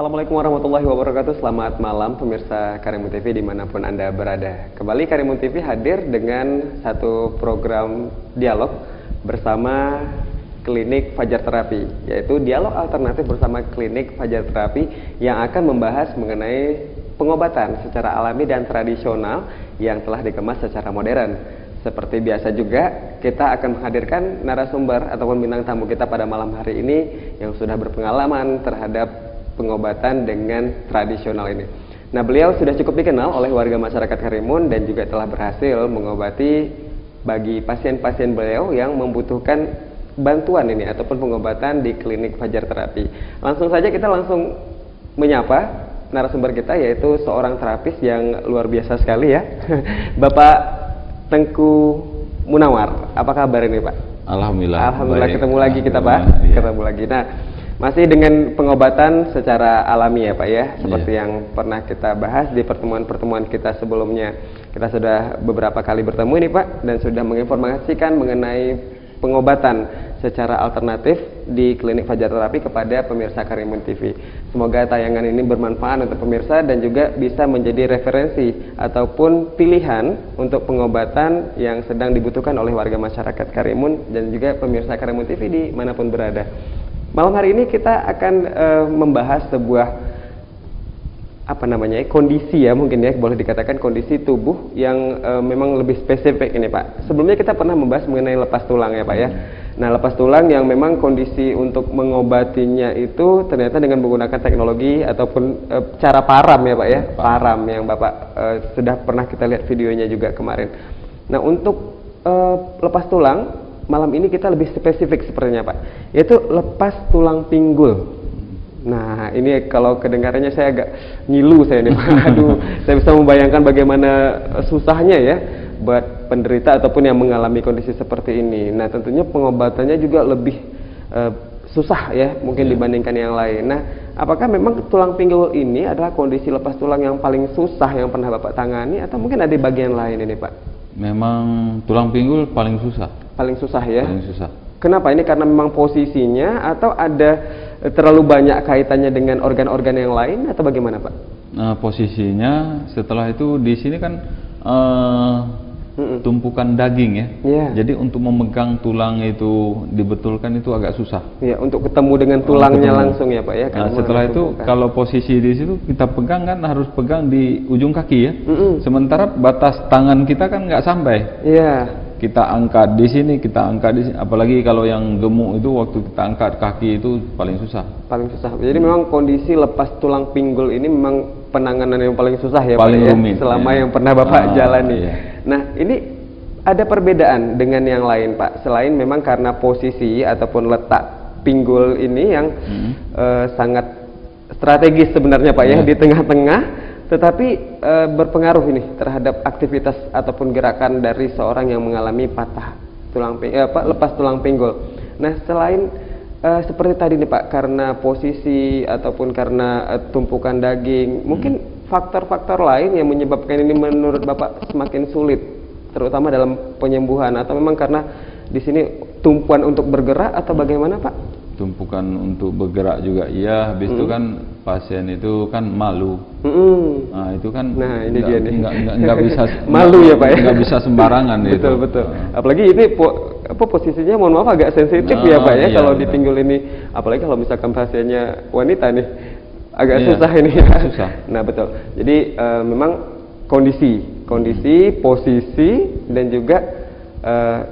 Assalamualaikum warahmatullahi wabarakatuh. Selamat malam pemirsa Karimun TV dimanapun Anda berada. Kembali Karimun TV hadir dengan satu program dialog bersama Klinik Fajar Terapi, yaitu dialog alternatif bersama Klinik Fajar Terapi yang akan membahas mengenai pengobatan secara alami dan tradisional yang telah dikemas secara modern. Seperti biasa juga, kita akan menghadirkan narasumber ataupun bintang tamu kita pada malam hari ini yang sudah berpengalaman terhadap pengobatan dengan tradisional ini. Nah, beliau sudah cukup dikenal oleh warga masyarakat Karimun dan juga telah berhasil mengobati bagi pasien-pasien beliau yang membutuhkan bantuan ini ataupun pengobatan di Klinik Fajar Terapi. Langsung saja kita langsung menyapa narasumber kita, yaitu seorang terapis yang luar biasa sekali ya. Bapak Tengku Munawar. Apa kabar ini, Pak? Alhamdulillah. Alhamdulillah baik. ketemu lagi kita, Pak. Iya. Ketemu lagi. Nah, masih dengan pengobatan secara alami ya Pak ya, seperti yang pernah kita bahas di pertemuan-pertemuan kita sebelumnya. Kita sudah beberapa kali bertemu ini Pak, dan sudah menginformasikan mengenai pengobatan secara alternatif di Klinik Fajar Terapi kepada pemirsa Karimun TV. Semoga tayangan ini bermanfaat untuk pemirsa dan juga bisa menjadi referensi ataupun pilihan untuk pengobatan yang sedang dibutuhkan oleh warga masyarakat Karimun dan juga pemirsa Karimun TV dimanapun berada. Malam hari ini kita akan membahas sebuah kondisi ya, mungkin ya boleh dikatakan kondisi tubuh yang memang lebih spesifik ini Pak. Sebelumnya kita pernah membahas mengenai lepas tulang ya Pak ya. Nah, lepas tulang yang memang kondisi untuk mengobatinya itu ternyata dengan menggunakan teknologi ataupun cara param ya Pak ya. Param yang Bapak sudah pernah kita lihat videonya juga kemarin. Nah, untuk lepas tulang malam ini kita lebih spesifik sepertinya Pak, yaitu lepas tulang pinggul. Nah, ini kalau kedengarannya saya agak ngilu saya nih Pak. Aduh, saya bisa membayangkan bagaimana susahnya ya buat penderita ataupun yang mengalami kondisi seperti ini. Nah, tentunya pengobatannya juga lebih susah ya mungkin dibandingkan yang lain. Nah, apakah memang tulang pinggul ini adalah kondisi lepas tulang yang paling susah yang pernah Bapak tangani atau mungkin ada di bagian lain ini Pak? Memang tulang pinggul paling susah. Paling susah ya? Paling susah. Kenapa? Ini karena memang posisinya atau ada terlalu banyak kaitannya dengan organ-organ yang lain atau bagaimana Pak? Nah, posisinya setelah itu di sini kan tumpukan daging ya. Jadi untuk memegang tulang itu dibetulkan itu agak susah. Iya, untuk ketemu dengan tulangnya langsung ya Pak ya. Nah, setelah itu kalau posisi di situ kita pegang kan harus pegang di ujung kaki ya. Sementara batas tangan kita kan nggak sampai. Iya. Kita angkat di sini, kita angkat di sini. Apalagi kalau yang gemuk itu waktu kita angkat kaki itu paling susah. Paling susah. Jadi memang kondisi lepas tulang pinggul ini memang penanganan yang paling susah ya paling Pak rumit, ya, selama yang pernah Bapak jalani. Iya. Nah, ini ada perbedaan dengan yang lain Pak. Selain memang karena posisi ataupun letak pinggul ini yang sangat strategis sebenarnya Pak ya, di tengah-tengah. Tetapi berpengaruh ini terhadap aktivitas ataupun gerakan dari seorang yang mengalami patah tulang lepas tulang pinggul. Nah, selain seperti tadi nih Pak, karena posisi ataupun karena tumpukan daging, mungkin faktor-faktor lain yang menyebabkan ini menurut Bapak semakin sulit, terutama dalam penyembuhan, atau memang karena di sini tumpuan untuk bergerak atau bagaimana Pak? Tumpukan untuk bergerak juga iya, habis itu kan pasien itu kan malu. Nah, itu kan ini dia nih. Nggak bisa malu ya Pak ya. Nggak bisa sembarangan itu. Betul. Apalagi ini posisinya mohon maaf agak sensitif ya Pak ya, kalau di pinggul ini. Apalagi kalau misalkan pasiennya wanita nih agak susah ini ya. Susah. Nah, betul. Jadi memang kondisi, posisi dan juga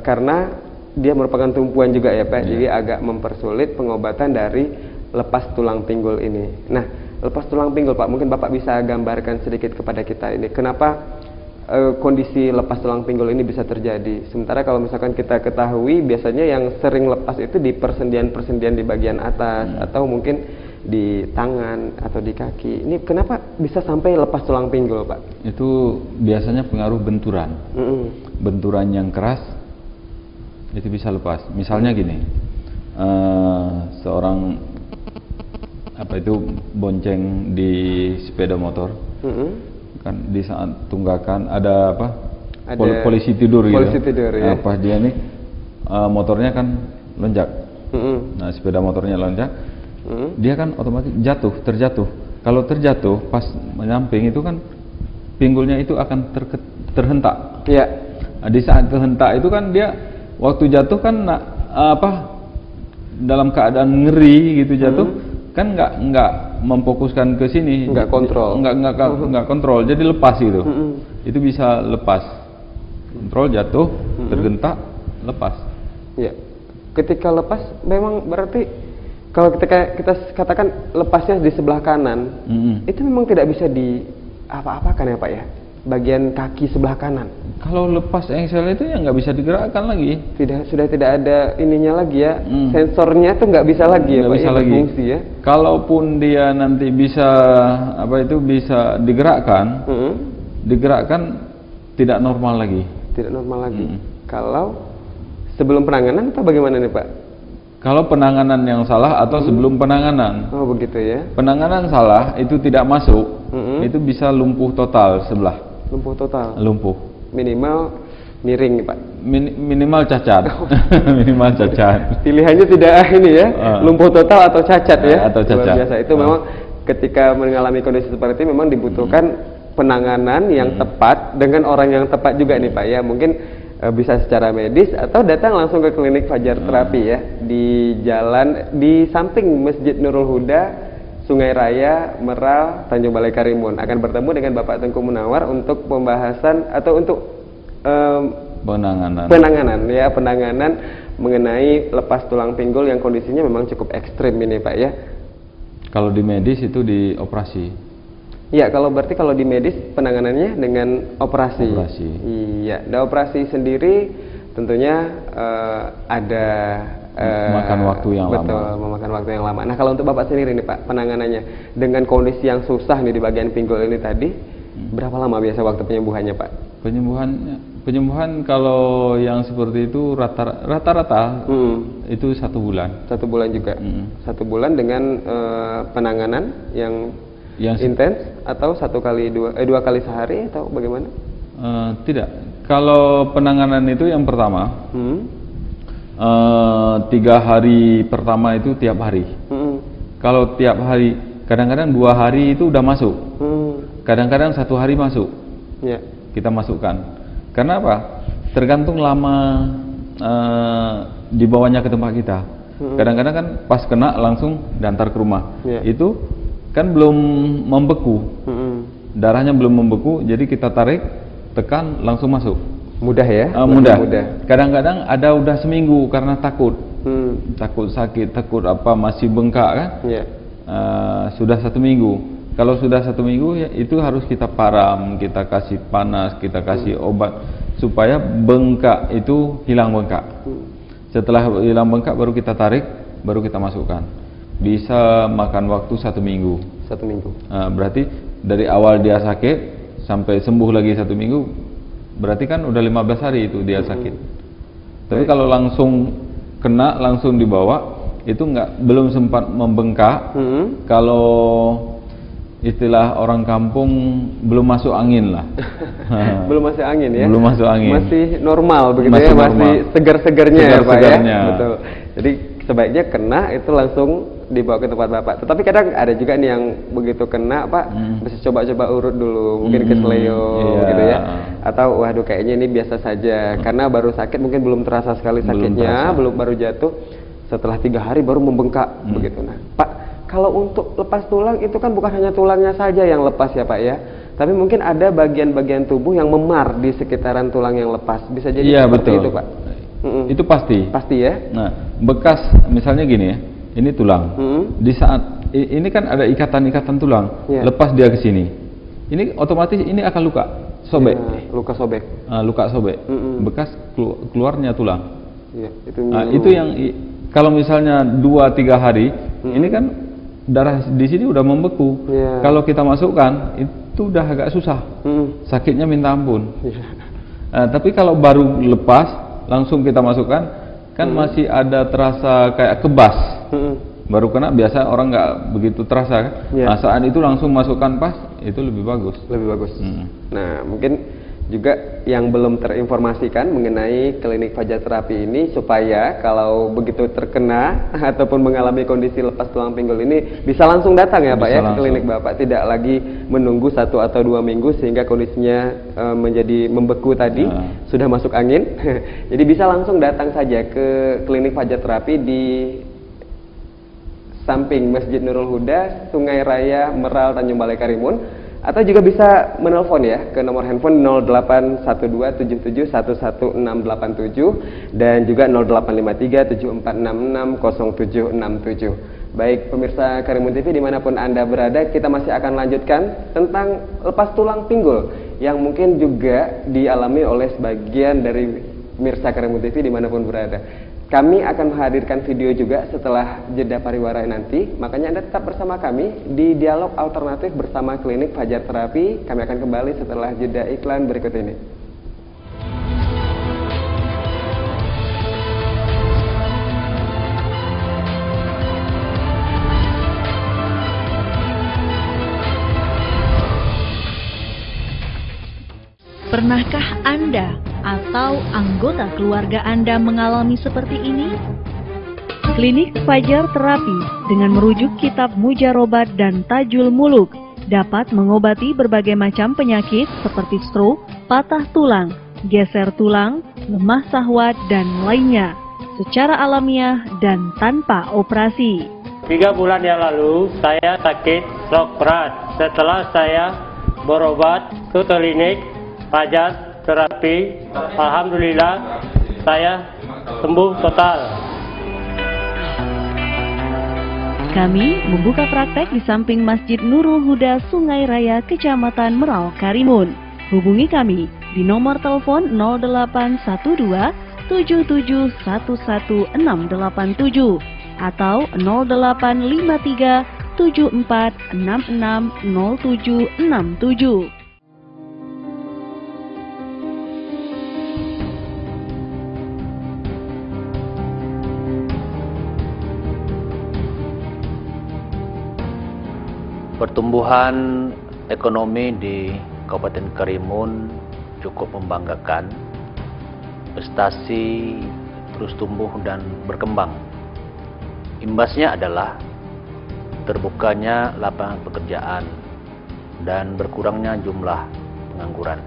karena dia merupakan tumpuan juga ya Pak, jadi agak mempersulit pengobatan dari lepas tulang pinggul ini. Nah, lepas tulang pinggul Pak, mungkin Bapak bisa gambarkan sedikit kepada kita ini, kenapa kondisi lepas tulang pinggul ini bisa terjadi? Sementara kalau misalkan kita ketahui biasanya yang sering lepas itu di persendian-persendian di bagian atas atau mungkin di tangan atau di kaki. Ini kenapa bisa sampai lepas tulang pinggul Pak? Itu biasanya pengaruh benturan. Benturan yang keras itu bisa lepas. Misalnya gini, seorang bonceng di sepeda motor, kan di saat tunggakan ada polisi tidur gitu. Polisi tidur ya. Pas dia nih motornya kan lonjak. Nah, sepeda motornya lonjak, dia kan otomatis terjatuh. Kalau terjatuh pas menyamping itu kan pinggulnya itu akan terhentak. Iya. Nah, di saat terhentak itu kan dia waktu jatuh kan dalam keadaan ngeri gitu jatuh, kan nggak memfokuskan ke sini, nggak kontrol, nggak kontrol, jadi lepas gitu. Itu bisa lepas, kontrol jatuh, tergentak, lepas. Ya, ketika lepas memang berarti kalau kita katakan lepasnya di sebelah kanan, itu memang tidak bisa di apa-apakan ya Pak ya, bagian kaki sebelah kanan. Kalau lepas engsel itu ya nggak bisa digerakkan lagi. Sudah tidak ada ininya lagi ya, sensornya tuh nggak bisa lagi ya Pak, bisa ya, lagi. berfungsi ya. Kalaupun dia nanti bisa bisa digerakkan, digerakkan tidak normal lagi. Tidak normal lagi. Kalau sebelum penanganan atau bagaimana nih Pak? Kalau penanganan yang salah atau sebelum penanganan. Oh begitu ya. Penanganan salah itu tidak masuk, itu bisa lumpuh total sebelah. Lumpuh total. Lumpuh. Minimal miring nih Pak. Minimal cacat. Minimal cacat. Pilihannya tidak ini ya, lumpuh total atau cacat ya. Atau cacat. Luar biasa. Itu memang ketika mengalami kondisi seperti itu memang dibutuhkan penanganan yang tepat dengan orang yang tepat juga nih Pak ya. Mungkin bisa secara medis atau datang langsung ke klinik Fajar Terapi ya, di jalan di samping Masjid Nurul Huda, Sungai Raya, Meral, Tanjung Balai Karimun. Akan bertemu dengan Bapak Tengku Munawar untuk pembahasan atau untuk penanganan mengenai lepas tulang pinggul yang kondisinya memang cukup ekstrim ini Pak ya. Kalau di medis itu di operasi. Ya, berarti kalau di medis penanganannya dengan operasi. Iya, dan operasi sendiri tentunya ada makan waktu yang lama. Memakan waktu yang lama. Nah, kalau untuk Bapak sendiri nih Pak, penanganannya dengan kondisi yang susah nih di bagian pinggul ini tadi, berapa lama biasa waktu penyembuhannya Pak? Penyembuhan kalau yang seperti itu rata-rata itu 1 bulan. 1 bulan juga. 1 bulan dengan penanganan yang intens atau 2 kali sehari atau bagaimana? Tidak. Kalau penanganan itu yang pertama 3 hari pertama itu tiap hari. Kalau tiap hari, kadang-kadang 2 hari itu udah masuk. Kadang-kadang 1 hari masuk. Ya. Kita masukkan. Karena apa? Tergantung lama dibawanya ke tempat kita. Kadang-kadang kan pas kena langsung diantar ke rumah. Ya. Itu kan belum membeku, darahnya belum membeku, jadi kita tarik, tekan, langsung masuk. Mudah ya? Mudah. Kadang-kadang ada udah seminggu karena takut sakit, takut masih bengkak kan? Yeah. Sudah 1 minggu. Kalau sudah 1 minggu ya itu harus kita param, kita kasih panas, kita kasih obat supaya bengkak itu hilang bengkak. Setelah hilang bengkak baru kita tarik, baru kita masukkan. Bisa makan waktu 1 minggu. 1 minggu. Berarti dari awal dia sakit sampai sembuh lagi 1 minggu, berarti kan udah 15 hari itu dia sakit. Tapi kalau langsung kena langsung dibawa, itu belum sempat membengkak. Kalau istilah orang kampung belum masuk angin lah. Belum masuk angin ya? Belum masuk angin. Masih normal begitu masih ya? Normal. Masih segar-segarnya ya Pak ya? Betul. Jadi sebaiknya kena itu langsung dibawa ke tempat Bapak. Tetapi kadang ada juga nih yang begitu kena Pak, mesti coba-coba urut dulu, mungkin ke seleo gitu ya. Atau waduh kayaknya ini biasa saja, karena baru sakit mungkin belum terasa sekali sakitnya, baru jatuh. Setelah 3 hari baru membengkak begitu. Nah Pak, kalau untuk lepas tulang itu kan bukan hanya tulangnya saja yang lepas ya Pak ya, tapi mungkin ada bagian-bagian tubuh yang memar di sekitaran tulang yang lepas. Bisa jadi seperti itu Pak? Itu pasti. Pasti ya. Nah, bekas misalnya gini ya, ini tulang. Di saat ini kan ada ikatan-ikatan tulang, lepas dia ke sini, ini otomatis ini akan luka, sobek. Luka sobek. Luka sobek. Bekas keluarnya tulang. Itu yang kalau misalnya 2-3 hari, ini kan darah di sini udah membeku. Kalau kita masukkan, itu udah agak susah. Sakitnya minta ampun. Tapi kalau baru lepas langsung kita masukkan, kan masih ada terasa kayak kebas. Baru kena biasa orang nggak begitu terasa kan. Nah, saat itu langsung masukkan pas, itu lebih bagus. Nah mungkin juga yang belum terinformasikan mengenai klinik Fajar Terapi ini, supaya kalau begitu terkena ataupun mengalami kondisi lepas tulang pinggul ini bisa langsung datang ya Pak ya ke klinik Bapak, tidak lagi menunggu 1 atau 2 minggu sehingga kondisinya menjadi membeku tadi, sudah masuk angin. Jadi bisa langsung datang saja ke klinik Fajar Terapi di samping Masjid Nurul Huda, Sungai Raya, Meral, Tanjung Balai Karimun. Atau juga bisa menelpon ya ke nomor handphone 081277111687 dan juga 085374660767. Baik pemirsa Karimun TV dimanapun Anda berada, kita masih akan lanjutkan tentang lepas tulang pinggul yang mungkin juga dialami oleh sebagian dari pemirsa Karimun TV dimanapun berada. Kami akan menghadirkan video juga setelah jeda pariwara nanti, makanya Anda tetap bersama kami di Dialog Alternatif bersama Klinik Fajar Terapi. Kami akan kembali setelah jeda iklan berikut ini. Pernahkah Anda atau anggota keluarga Anda mengalami seperti ini? Klinik Fajar Terapi dengan merujuk kitab Mujarobat dan Tajul Muluk dapat mengobati berbagai macam penyakit seperti stroke, patah tulang, geser tulang, lemah syahwat, dan lainnya secara alamiah dan tanpa operasi. 3 bulan yang lalu saya sakit stroke berat. Setelah saya berobat ke klinik Fajar Terapi, alhamdulillah saya sembuh total. Kami membuka praktek di samping Masjid Nurul Huda, Sungai Raya, Kecamatan Meral, Karimun. Hubungi kami di nomor telepon 0812 7711 687 atau 0853 74 66 0767. Pertumbuhan ekonomi di Kabupaten Karimun cukup membanggakan. Prestasi terus tumbuh dan berkembang. Imbasnya adalah terbukanya lapangan pekerjaan dan berkurangnya jumlah pengangguran.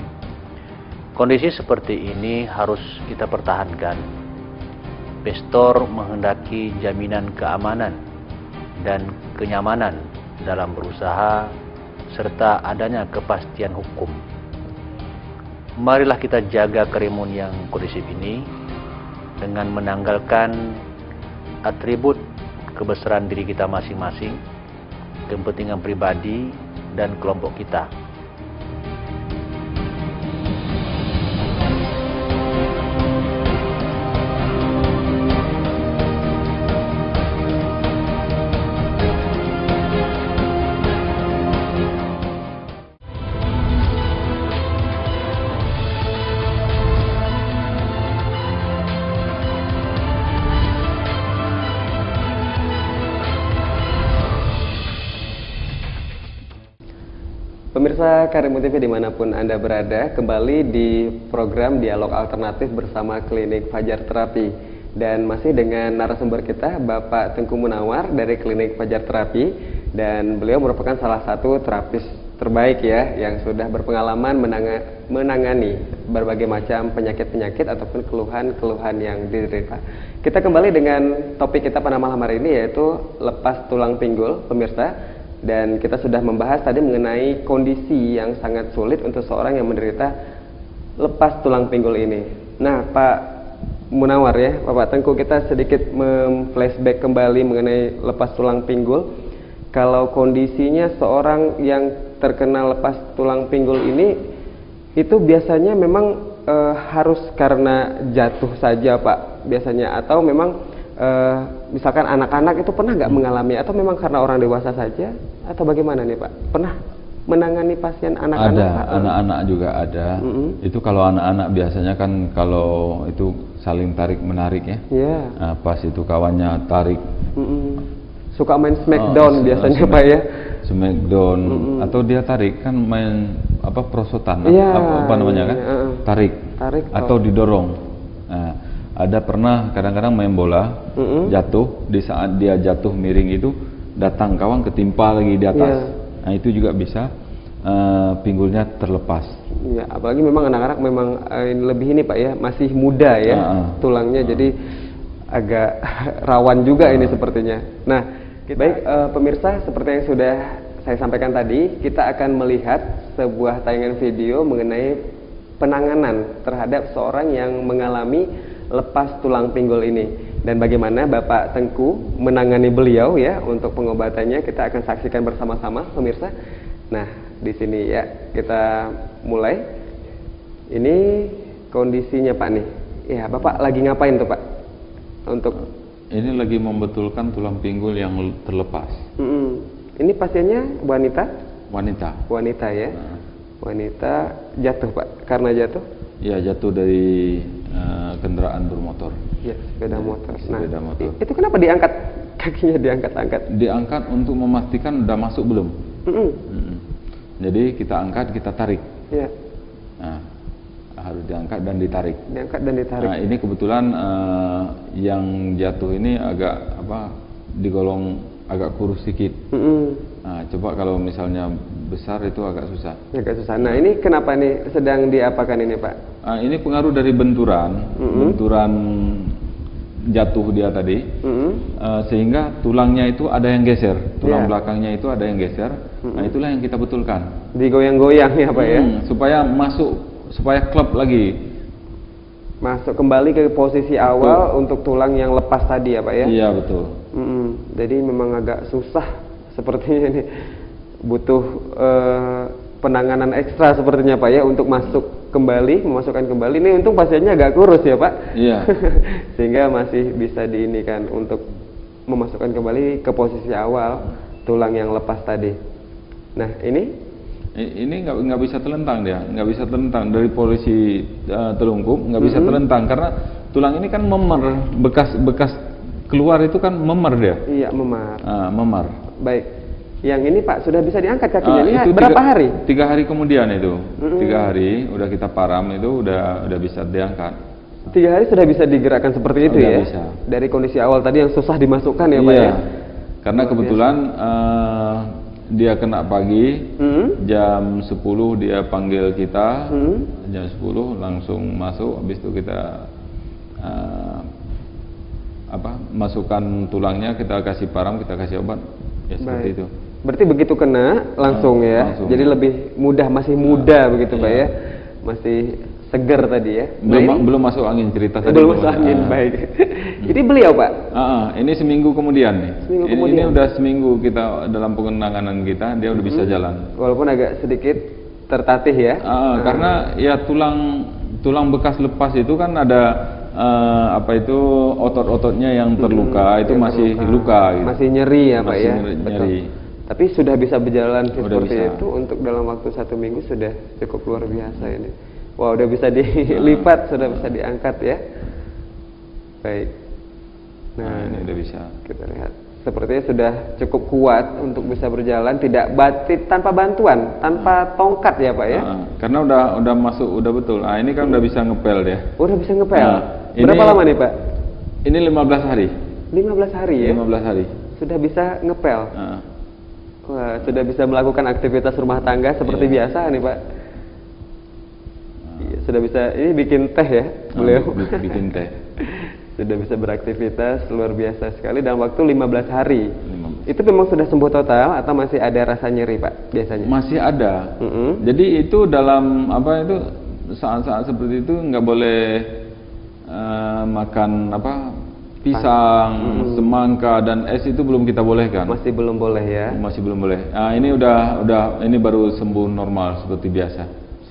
Kondisi seperti ini harus kita pertahankan. Investor menghendaki jaminan keamanan dan kenyamanan dalam berusaha serta adanya kepastian hukum. Marilah kita jaga Karimun yang kondusif ini dengan menanggalkan atribut kebesaran diri kita masing-masing, kepentingan pribadi dan kelompok kita. Pemirsa Karimun TV dimanapun Anda berada, kembali di program Dialog Alternatif bersama Klinik Fajar Terapi. Dan masih dengan narasumber kita, Bapak Tengku Munawar dari Klinik Fajar Terapi. Dan beliau merupakan salah satu terapis terbaik ya, yang sudah berpengalaman menangani berbagai macam penyakit-penyakit ataupun keluhan-keluhan yang diderita. Kita kembali dengan topik kita pada malam hari ini, yaitu lepas tulang pinggul, pemirsa. Dan kita sudah membahas tadi mengenai kondisi yang sangat sulit untuk seorang yang menderita lepas tulang pinggul ini. Nah, Pak Munawar ya, Bapak Tengku, kita sedikit flashback kembali mengenai lepas tulang pinggul. Kalau kondisinya seorang yang terkena lepas tulang pinggul ini, itu biasanya memang harus karena jatuh saja Pak biasanya, atau memang misalkan anak-anak itu pernah nggak mengalami, atau memang karena orang dewasa saja, atau bagaimana nih Pak? Pernah menangani pasien anak-anak? Ada, anak-anak juga ada. Itu kalau anak-anak biasanya kan kalau itu saling tarik menarik ya. Nah, pas itu kawannya tarik suka main smackdown biasanya Pak ya. Smackdown atau dia tarik kan main apa prosotan apa namanya kan tarik atau didorong. Nah, ada pernah kadang-kadang main bola jatuh, di saat dia jatuh miring itu datang kawan ketimpa lagi di atas. Nah itu juga bisa pinggulnya terlepas. Ya, apalagi memang anak-anak memang lebih ini Pak ya, masih muda ya tulangnya, jadi agak rawan juga ini sepertinya. Nah, baik pemirsa, seperti yang sudah saya sampaikan tadi, kita akan melihat sebuah tayangan video mengenai penanganan terhadap seorang yang mengalami lepas tulang pinggul ini, dan bagaimana Bapak Tengku menangani beliau ya untuk pengobatannya. Kita akan saksikan bersama-sama pemirsa. Nah, di sini ya kita mulai. Ini kondisinya Pak nih. Ya, Bapak lagi ngapain tuh Pak? Untuk ini lagi membetulkan tulang pinggul yang terlepas. Ini pasiennya wanita? Wanita ya. Wanita jatuh Pak. Karena jatuh? Ya, jatuh dari kendaraan bermotor. Ya, sepeda motor. Sepeda motor. Itu kenapa diangkat? Kakinya diangkat-angkat? Diangkat untuk memastikan udah masuk belum. Jadi kita angkat, kita tarik. Ya. Nah, harus diangkat dan ditarik. Diangkat dan ditarik. Nah, ini kebetulan yang jatuh ini agak digolong agak kurus sedikit. Nah, coba kalau misalnya besar itu agak susah. Agak susah. Nah, ini kenapa nih sedang diapakan ini Pak? Ini pengaruh dari benturan, benturan jatuh dia tadi, sehingga tulangnya itu ada yang geser, tulang belakangnya itu ada yang geser. Nah, itulah yang kita betulkan. Digoyang-goyang ya Pak ya? Supaya masuk, supaya klep lagi. Masuk kembali ke posisi awal untuk tulang yang lepas tadi ya Pak ya? Iya betul. Jadi memang agak susah sepertinya ini, butuh penanganan ekstra sepertinya Pak ya untuk masuk kembali, memasukkan kembali. Ini untung pasiennya agak kurus ya Pak. Iya. Sehingga masih bisa diinikan untuk memasukkan kembali ke posisi awal tulang yang lepas tadi. Nah ini nggak bisa telentang dia, nggak bisa telentang dari posisi telungkup, nggak bisa telentang karena tulang ini kan memer, bekas keluar itu kan memer dia. Iya, memar. Memar. Baik. Yang ini Pak sudah bisa diangkat kakinya. Ini berapa hari? 3 hari kemudian itu. 3 hari udah kita param itu udah bisa diangkat. 3 hari sudah bisa digerakkan seperti itu ya? Bisa. Dari kondisi awal tadi yang susah dimasukkan ya Pak ya? Karena kebetulan dia kena pagi, jam 10 dia panggil kita, jam 10 langsung masuk, habis itu kita masukkan tulangnya, kita kasih param, kita kasih obat, ya seperti itu. Berarti begitu kena langsung ya, langsung. Jadi lebih mudah, masih muda begitu Pak ya, masih seger tadi ya. Belum masuk angin cerita tadi. Belum masuk angin, baik. Ini beliau Pak? Ini seminggu kemudian nih. Ini udah seminggu kita dalam penanganan kita, dia udah bisa jalan. Walaupun agak sedikit tertatih ya? Karena ya tulang bekas lepas itu kan ada otot-ototnya yang terluka, itu masih luka. Gitu. Masih nyeri ya Pak ya? Nyeri. Tapi sudah bisa berjalan seperti itu untuk dalam waktu 1 minggu sudah cukup luar biasa ini. Wah, udah bisa dilipat, sudah bisa diangkat ya. Baik. Nah, ini udah bisa. Kita lihat. Sepertinya sudah cukup kuat untuk bisa berjalan, tidak tanpa bantuan, tanpa tongkat ya Pak ya. Karena udah masuk, udah betul. Nah, ini kan udah bisa ngepel dia. Udah bisa ngepel. Berapa lama nih Pak? Ini 15 hari. 15 hari ya? 15 hari. Sudah bisa ngepel. Wah, sudah bisa melakukan aktivitas rumah tangga seperti biasa nih Pak. Sudah bisa, ini bikin teh ya beliau. Bikin teh. Sudah bisa beraktivitas luar biasa sekali dalam waktu 15 hari. Itu memang sudah sembuh total atau masih ada rasa nyeri Pak biasanya? Masih ada. Jadi itu dalam saat-saat seperti itu nggak boleh makan pisang, semangka dan es itu belum kita bolehkan. Masih belum boleh ya? Masih belum boleh. Nah, ini ini baru sembuh normal seperti biasa.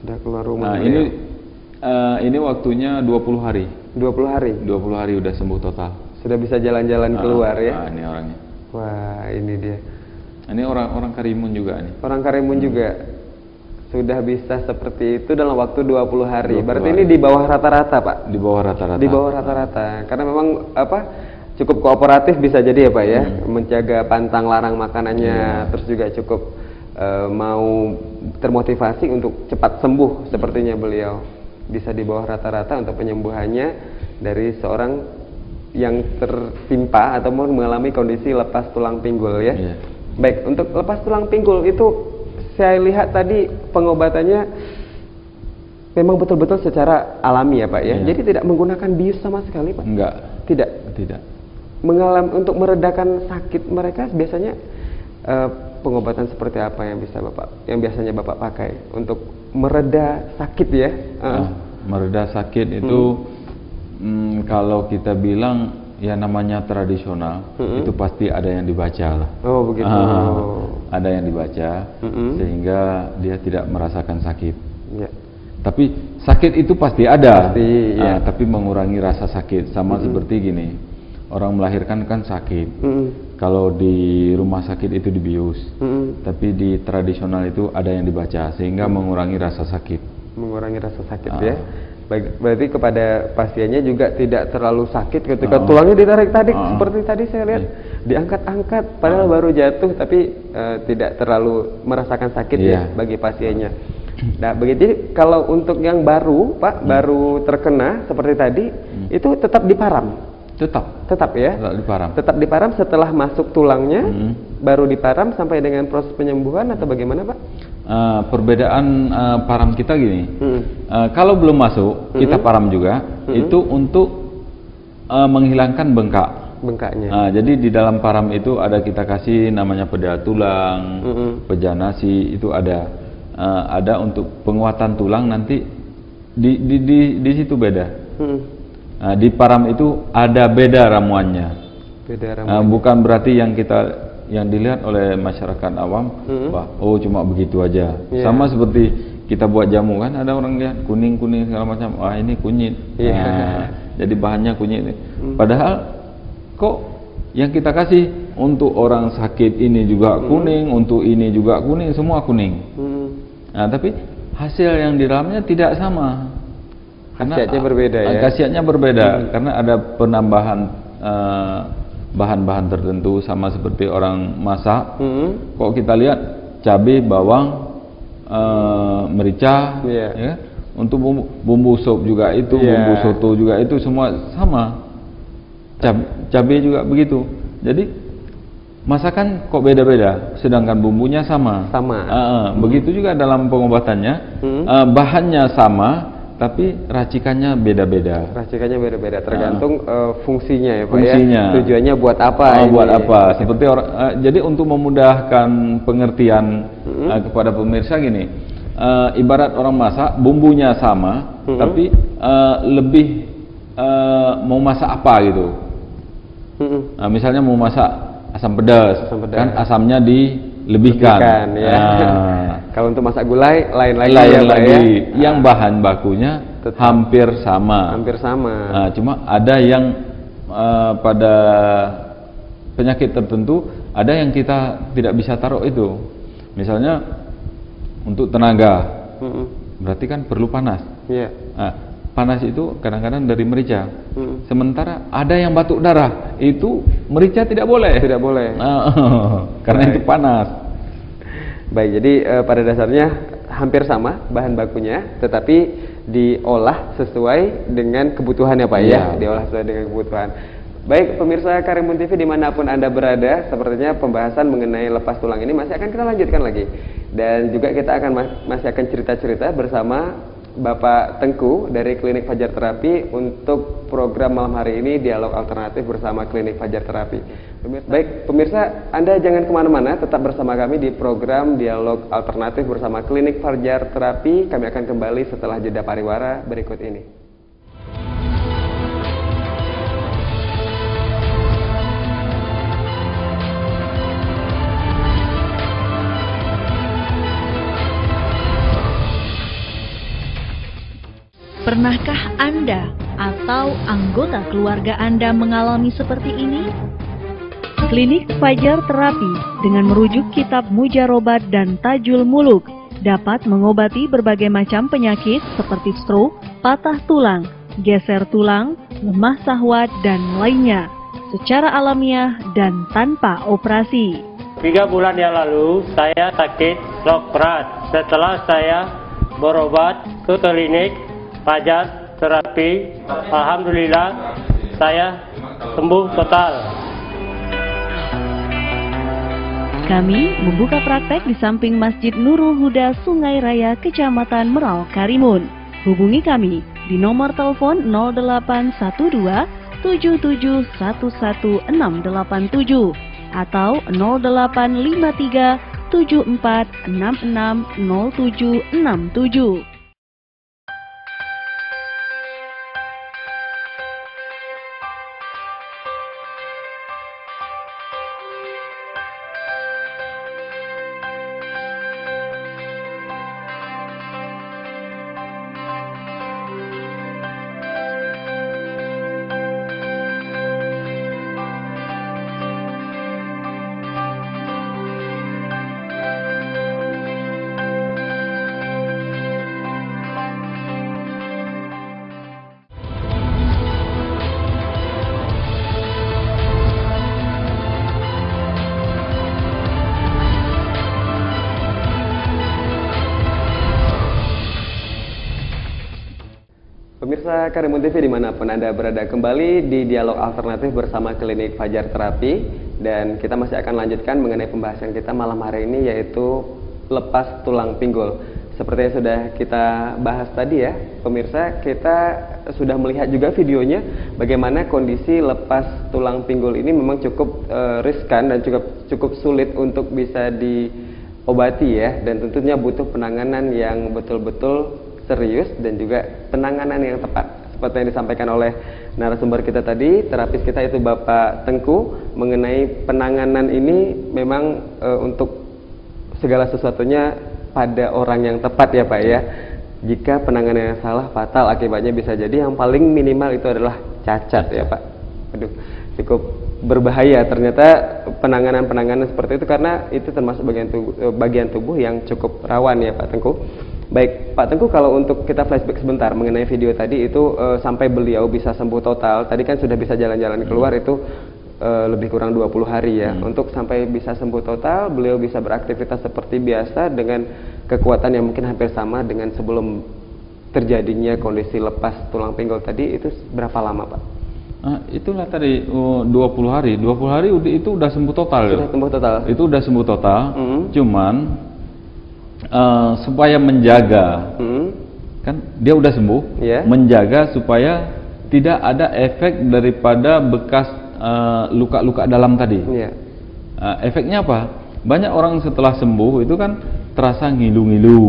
Sudah keluar rumah. Nah, ini waktunya 20 hari. 20 hari? 20 hari udah sembuh total. Sudah bisa jalan-jalan keluar ya? Ini orangnya. Wah, ini dia. Ini orang Karimun juga nih. Orang Karimun juga sudah bisa seperti itu dalam waktu 20 hari. 20 Berarti hari. Ini di bawah rata-rata Pak? Di bawah rata-rata. Di bawah rata-rata. Karena memang cukup kooperatif bisa jadi ya Pak ya, menjaga pantang larang makanannya, terus juga cukup mau termotivasi untuk cepat sembuh sepertinya beliau. Bisa di bawah rata-rata untuk penyembuhannya dari seorang yang tertimpa atau mengalami kondisi lepas tulang pinggul ya. Baik, untuk lepas tulang pinggul itu saya lihat tadi pengobatannya memang betul-betul secara alami ya Pak ya. Jadi tidak menggunakan bius sama sekali Pak? Enggak. Tidak? Tidak. Untuk meredakan sakit mereka biasanya pengobatan seperti apa yang biasanya Bapak pakai untuk mereda sakit ya? Mereda sakit itu kalau kita bilang ya namanya tradisional, itu pasti ada yang dibaca lah. Oh begitu. Ada yang dibaca sehingga dia tidak merasakan sakit. Tapi sakit itu pasti ada. Tapi mengurangi rasa sakit sama seperti gini. Orang melahirkan kan sakit. Kalau di rumah sakit itu dibius. Tapi di tradisional itu ada yang dibaca sehingga mengurangi rasa sakit. Mengurangi rasa sakit ya. Baik, berarti kepada pasiennya juga tidak terlalu sakit ketika tulangnya ditarik-tarik seperti tadi saya lihat diangkat-angkat padahal baru jatuh, tapi tidak terlalu merasakan sakit ya bagi pasiennya. Nah begitu kalau untuk yang baru Pak, baru terkena seperti tadi itu tetap diparam? Tetap ya? Tetap diparam setelah masuk tulangnya, baru diparam sampai dengan proses penyembuhan atau bagaimana Pak? Perbedaan param kita gini, kalau belum masuk kita param juga, itu untuk menghilangkan bengkaknya. Jadi di dalam param itu ada kita kasih namanya peda tulang, peda nasi, itu ada untuk penguatan tulang nanti di situ beda. Di param itu ada beda ramuannya. Bukan berarti yang dilihat oleh masyarakat awam, oh cuma begitu aja. Sama seperti kita buat jamu kan, ada orang lihat kuning segala macam, ini kunyit. Jadi bahannya kunyit. Padahal kok yang kita kasih untuk orang sakit ini juga kuning, untuk ini juga kuning, semua kuning. Tapi hasil yang di dalamnya tidak sama. Karena khasiatnya berbeda ya. Khasiatnya berbeda karena ada penambahan bahan-bahan tertentu sama seperti orang masak. Kok kita lihat cabai, bawang, merica, ya. Untuk bumbu sup juga itu, bumbu soto juga itu semua sama. Cabai juga begitu. Jadi masakan kok beda-beda, sedangkan bumbunya sama. Begitu juga dalam pengobatannya, bahannya sama. Tapi racikannya beda-beda. Tergantung fungsinya ya Pak ya. Tujuannya buat apa? Seperti jadi untuk memudahkan pengertian kepada pemirsa gini, ibarat orang masak, bumbunya sama, tapi lebih mau masak apa gitu. Misalnya mau masak asam pedas, kan asamnya dilebihkan. Kalau untuk masak gulai lain lagi. Yang bahan bakunya hampir sama. Cuma ada yang pada penyakit tertentu ada yang kita tidak bisa taruh itu. Misalnya untuk tenaga, berarti kan perlu panas. Panas itu kadang-kadang dari merica. Sementara ada yang batuk darah, itu merica tidak boleh. Karena itu panas. Baik, jadi pada dasarnya hampir sama bahan bakunya, tetapi diolah sesuai dengan kebutuhannya Pak ya. Diolah sesuai dengan kebutuhan. Baik, pemirsa Karimun TV dimanapun Anda berada, sepertinya pembahasan mengenai lepas tulang ini masih akan kita lanjutkan lagi. Dan juga kita masih akan cerita-cerita bersama Bapak Tengku dari Klinik Fajar Terapi untuk program malam hari ini Dialog Alternatif bersama Klinik Fajar Terapi. Baik, pemirsa, Anda jangan kemana-mana, tetap bersama kami di program Dialog Alternatif bersama Klinik Fajar Terapi. Kami akan kembali setelah jeda pariwara berikut ini. Pernahkah Anda atau anggota keluarga Anda mengalami seperti ini? Klinik Fajar Terapi dengan merujuk kitab Mujarobat dan Tajul Muluk dapat mengobati berbagai macam penyakit seperti stroke, patah tulang, geser tulang, lemah syahwat, dan lainnya. secara alamiah dan tanpa operasi. 3 bulan yang lalu saya sakit stroke berat. Setelah saya berobat ke klinik pajat terapi, alhamdulillah saya sembuh total. Kami membuka praktek di samping Masjid Nurul Huda Sungai Raya, Kecamatan Merau, Karimun. Hubungi kami di nomor telepon 0812 7711 687 atau 0853 74 66 0767. Pemirsa Karimun TV dimanapun Anda berada, kembali di dialog alternatif bersama Klinik Fajar Terapi, dan kita masih akan lanjutkan mengenai pembahasan kita malam hari ini, yaitu lepas tulang pinggul. Seperti yang sudah kita bahas tadi ya pemirsa, kita sudah melihat juga videonya bagaimana kondisi lepas tulang pinggul ini memang cukup riskan dan cukup sulit untuk bisa diobati ya, dan tentunya butuh penanganan yang betul-betul serius dan juga penanganan yang tepat. Seperti yang disampaikan oleh narasumber kita tadi, terapis kita itu Bapak Tengku, mengenai penanganan ini memang untuk segala sesuatunya pada orang yang tepat ya Pak ya. Jika penanganan yang salah, fatal akibatnya bisa jadi yang paling minimal itu adalah cacat ya Pak. Aduh, cukup berbahaya ternyata penanganan seperti itu, karena itu termasuk bagian tubuh yang cukup rawan ya Pak Tengku. Baik Pak Tengku, kalau untuk kita flashback sebentar mengenai video tadi itu sampai beliau bisa sembuh total, tadi kan sudah bisa jalan-jalan keluar itu lebih kurang 20 hari ya. Untuk sampai bisa sembuh total, beliau bisa beraktivitas seperti biasa dengan kekuatan yang mungkin hampir sama dengan sebelum terjadinya kondisi lepas tulang pinggul tadi, itu berapa lama Pak? Itulah tadi 20 hari itu udah sembuh total. Sudah sembuh total. Itu udah sembuh total. Cuman supaya menjaga, kan dia udah sembuh, menjaga supaya tidak ada efek daripada bekas luka-luka dalam tadi. Efeknya apa? Banyak orang setelah sembuh itu kan terasa ngilu-ngilu.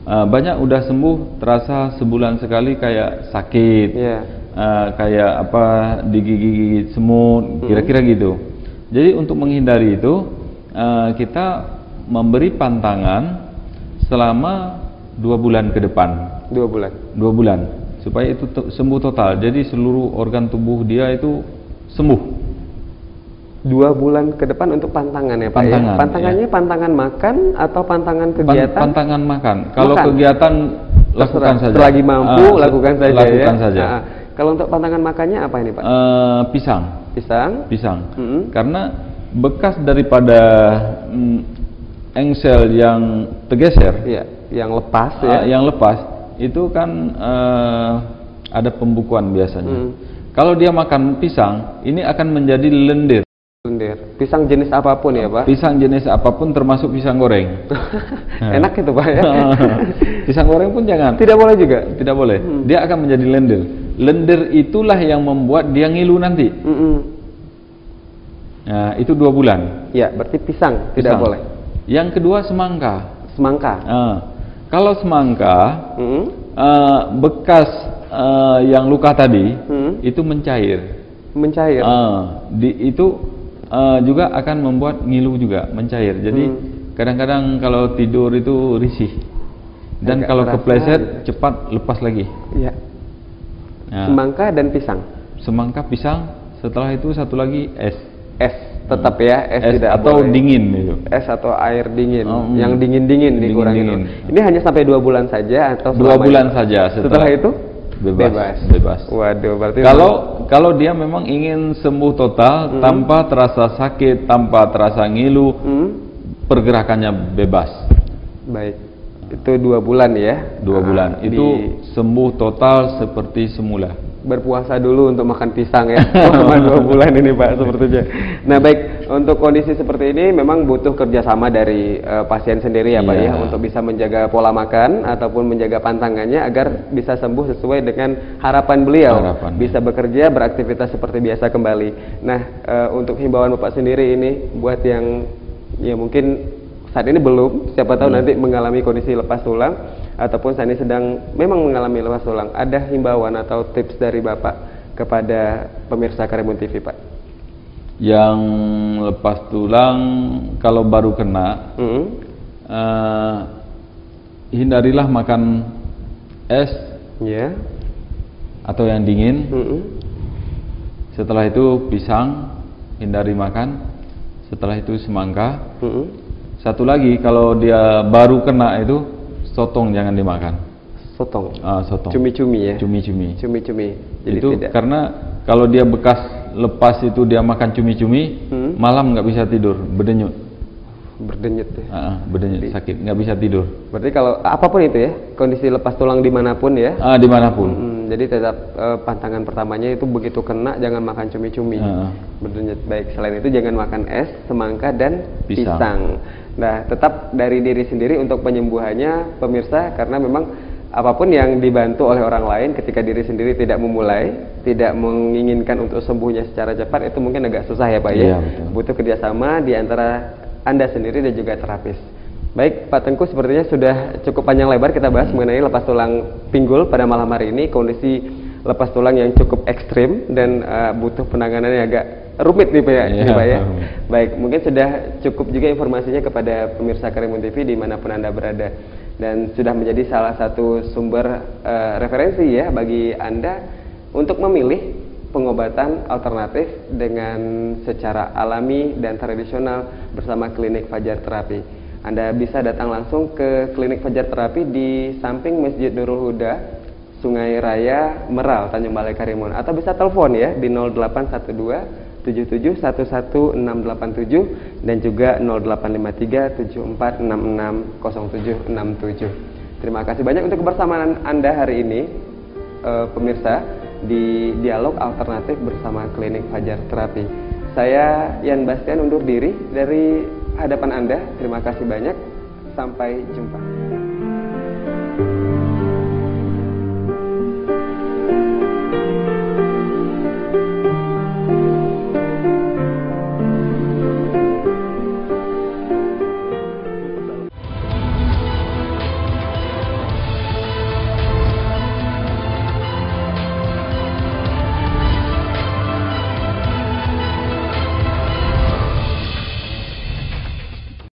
Banyak udah sembuh terasa sebulan sekali kayak sakit, kayak apa, digigit semut, kira-kira gitu. Jadi untuk menghindari itu kita memberi pantangan selama 2 bulan ke depan. 2 bulan. 2 bulan supaya itu sembuh total. Jadi seluruh organ tubuh dia itu sembuh. 2 bulan ke depan untuk pantangan ya Pak pantangan, ya? Pantangannya pantangan makan atau pantangan kegiatan? Pantangan makan. Kalau kegiatan lakukan saja. Selagi mampu lakukan saja lakukan ya. saja. Kalau untuk pantangan makannya apa ini Pak? Pisang. Karena bekas daripada engsel yang tergeser, yang lepas yang lepas itu kan ada pembukuan biasanya. Kalau dia makan pisang, ini akan menjadi lendir. Pisang jenis apapun ya Pak? Pisang jenis apapun termasuk pisang goreng. Enak itu Pak ya? Pisang goreng pun jangan. Tidak boleh juga? Tidak boleh. Dia akan menjadi lendir. Lendir itulah yang membuat dia ngilu nanti. Nah, itu 2 bulan. Ya, berarti pisang tidak boleh. Yang kedua semangka. Kalau semangka, bekas yang luka tadi itu mencair. Itu juga akan membuat ngilu juga, mencair. Jadi kadang-kadang kalau tidur itu risih, dan kalau kepleset cepat lepas lagi. Semangka dan pisang. Semangka, pisang. Setelah itu satu lagi es. Tetap ya, es tidak atau boleh. Dingin itu. Es atau air dingin, yang dingin-dingin dikurangin. Ini hanya sampai 2 bulan saja atau 2 bulan saja. Setelah itu bebas. Waduh, berarti kalau dia memang ingin sembuh total tanpa terasa sakit, tanpa terasa ngilu, pergerakannya bebas. Baik, itu 2 bulan ya? 2 bulan, itu sembuh total seperti semula. Berpuasa dulu untuk makan pisang ya, selama 2 bulan ini Pak, sepertinya. Nah baik, untuk kondisi seperti ini memang butuh kerjasama dari pasien sendiri ya Pak ya, untuk bisa menjaga pola makan ataupun menjaga pantangannya agar bisa sembuh sesuai dengan harapan beliau, bisa bekerja, beraktivitas seperti biasa kembali. Nah untuk himbauan Bapak sendiri ini buat yang ya mungkin saat ini belum, siapa tahu nanti mengalami kondisi lepas tulang ataupun saat ini sedang memang mengalami lepas tulang, ada himbauan atau tips dari Bapak kepada pemirsa Karimun TV Pak? Yang lepas tulang kalau baru kena, hindarilah makan es atau yang dingin. Setelah itu pisang, hindari makan. Setelah itu semangka. Satu lagi, kalau dia baru kena itu sotong jangan dimakan. Sotong? Sotong. Cumi-cumi ya? Cumi-cumi. Cumi-cumi. Jadi itu tidak. Karena kalau dia bekas lepas itu dia makan cumi-cumi, malam nggak bisa tidur, berdenyut. Berdenyut ya? Berdenyut, sakit, nggak bisa tidur. Berarti kalau apapun itu ya, kondisi lepas tulang dimanapun ya? Dimanapun. Jadi tetap pantangan pertamanya itu begitu kena jangan makan cumi-cumi, berdenyut. Baik, selain itu jangan makan es, semangka dan pisang. Nah, tetap dari diri sendiri untuk penyembuhannya pemirsa, karena memang apapun yang dibantu oleh orang lain ketika diri sendiri tidak memulai, tidak menginginkan untuk sembuhnya secara cepat, itu mungkin agak susah ya Pak ya. Butuh kerjasama di antara Anda sendiri dan juga terapis. Baik Pak Tengku, sepertinya sudah cukup panjang lebar kita bahas mengenai lepas tulang pinggul pada malam hari ini. Kondisi lepas tulang yang cukup ekstrim dan butuh penanganan yang agak rumit nih Pak ya. Baik, mungkin sudah cukup juga informasinya kepada pemirsa Karimun TV dimanapun Anda berada, dan sudah menjadi salah satu sumber referensi ya bagi Anda untuk memilih pengobatan alternatif dengan secara alami dan tradisional bersama Klinik Fajar Terapi. Anda bisa datang langsung ke Klinik Fajar Terapi di samping Masjid Nurul Huda, Sungai Raya, Meral, Tanjung Balai Karimun, atau bisa telepon ya di 0812 77 dan juga 0853 74660767. Terima kasih banyak untuk kebersamaan Anda hari ini, pemirsa, di Dialog Alternatif bersama Klinik Fajar Terapi. Saya Yan Bastian undur diri dari hadapan Anda. Terima kasih banyak. Sampai jumpa.